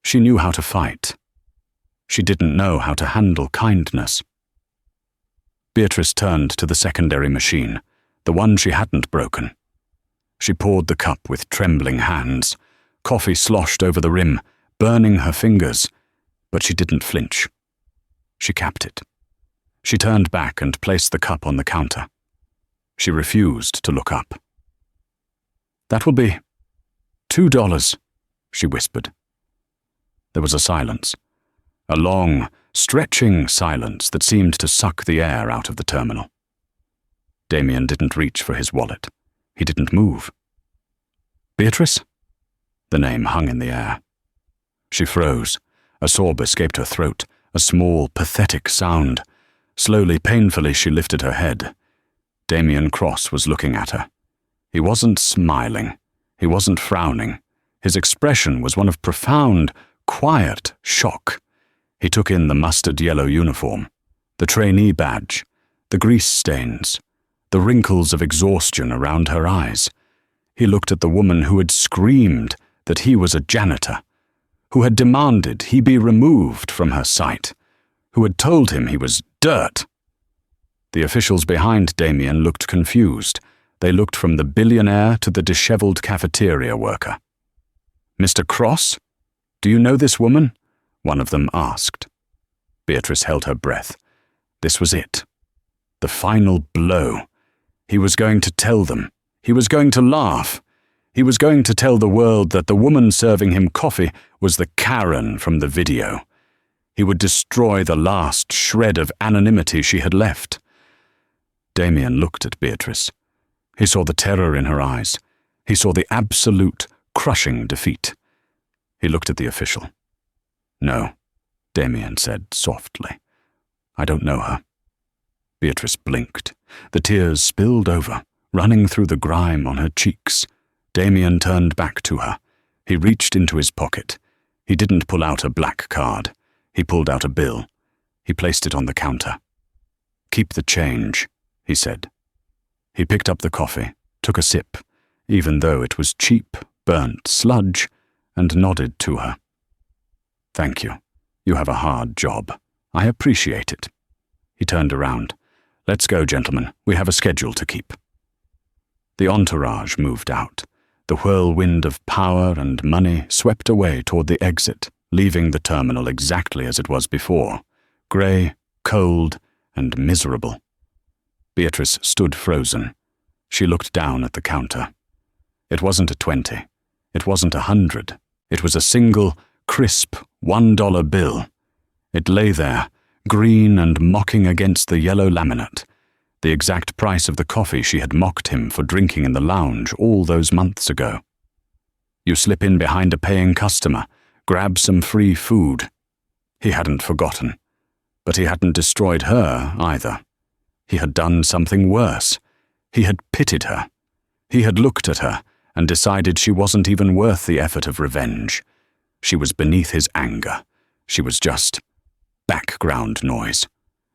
She knew how to fight. She didn't know how to handle kindness. Beatrice turned to the secondary machine, the one she hadn't broken. She poured the cup with trembling hands. Coffee sloshed over the rim, burning her fingers, but she didn't flinch. She capped it. She turned back and placed the cup on the counter. She refused to look up. That will be $2, she whispered. There was a silence. A long, stretching silence that seemed to suck the air out of the terminal. Damien didn't reach for his wallet. He didn't move. Beatrice? The name hung in the air. She froze. A sob escaped her throat, a small, pathetic sound. Slowly, painfully, she lifted her head. Damien Cross was looking at her. He wasn't smiling. He wasn't frowning. His expression was one of profound, quiet shock. He took in the mustard-yellow uniform, the trainee badge, the grease stains, the wrinkles of exhaustion around her eyes. He looked at the woman who had screamed that he was a janitor, who had demanded he be removed from her sight, who had told him he was dirt. The officials behind Damien looked confused. They looked from the billionaire to the disheveled cafeteria worker. Mr. Cross? Do you know this woman? One of them asked. Beatrice held her breath. This was it. The final blow. He was going to tell them. He was going to laugh. He was going to tell the world that the woman serving him coffee was the Karen from the video. He would destroy the last shred of anonymity she had left. Damien looked at Beatrice. He saw the terror in her eyes. He saw the absolute, crushing defeat. He looked at the official. No, Damien said softly. I don't know her. Beatrice blinked. The tears spilled over, running through the grime on her cheeks. Damien turned back to her. He reached into his pocket. He didn't pull out a black card. He pulled out a bill. He placed it on the counter. Keep the change, he said. He picked up the coffee, took a sip, even though it was cheap, burnt sludge, and nodded to her. Thank you. You have a hard job. I appreciate it. He turned around. Let's go, gentlemen. We have a schedule to keep. The entourage moved out. The whirlwind of power and money swept away toward the exit, leaving the terminal exactly as it was before, grey, cold, and miserable. Beatrice stood frozen. She looked down at the counter. It wasn't a 20. It wasn't 100. It was a single, crisp $1 bill. It lay there, green and mocking against the yellow laminate, the exact price of the coffee she had mocked him for drinking in the lounge all those months ago. You slip in behind a paying customer, grab some free food. He hadn't forgotten, but he hadn't destroyed her either. He had done something worse. He had pitied her. He had looked at her and decided she wasn't even worth the effort of revenge. She was beneath his anger. She was just background noise.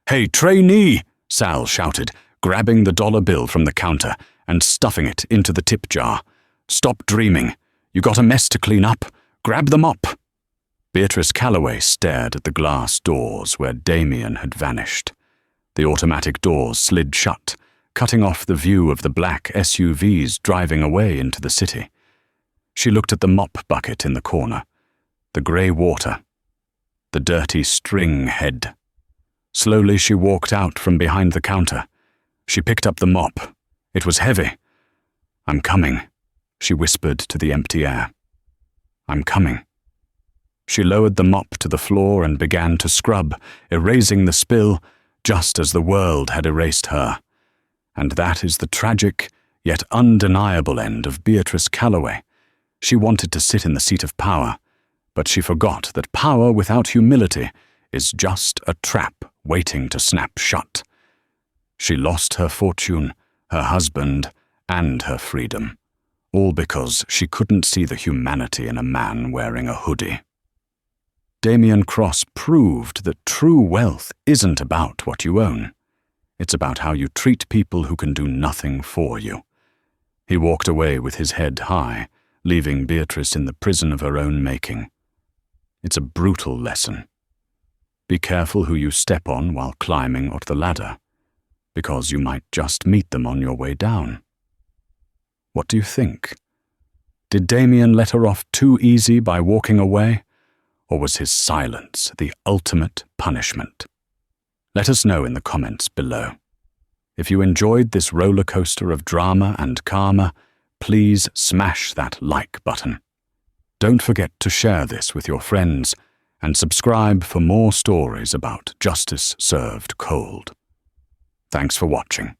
"Hey, trainee!" Sal shouted, grabbing the dollar bill from the counter and stuffing it into the tip jar. "Stop dreaming. You got a mess to clean up. Grab the mop." Beatrice Calloway stared at the glass doors where Damien had vanished. The automatic doors slid shut, cutting off the view of the black SUVs driving away into the city. She looked at the mop bucket in the corner, the grey water, the dirty string head. Slowly she walked out from behind the counter. She picked up the mop. It was heavy. "I'm coming," she whispered to the empty air. "I'm coming." She lowered the mop to the floor and began to scrub, erasing the spill just as the world had erased her. And that is the tragic, yet undeniable end of Beatrice Calloway. She wanted to sit in the seat of power, but she forgot that power without humility is just a trap waiting to snap shut. She lost her fortune, her husband, and her freedom, all because she couldn't see the humanity in a man wearing a hoodie. Damien Cross proved that true wealth isn't about what you own. It's about how you treat people who can do nothing for you. He walked away with his head high, leaving Beatrice in the prison of her own making. It's a brutal lesson. Be careful who you step on while climbing up the ladder, because you might just meet them on your way down. What do you think? Did Damien let her off too easy by walking away? Or was his silence the ultimate punishment? Let us know in the comments below. If you enjoyed this roller coaster of drama and karma, please smash that like button. Don't forget to share this with your friends and subscribe for more stories about justice served cold. Thanks for watching.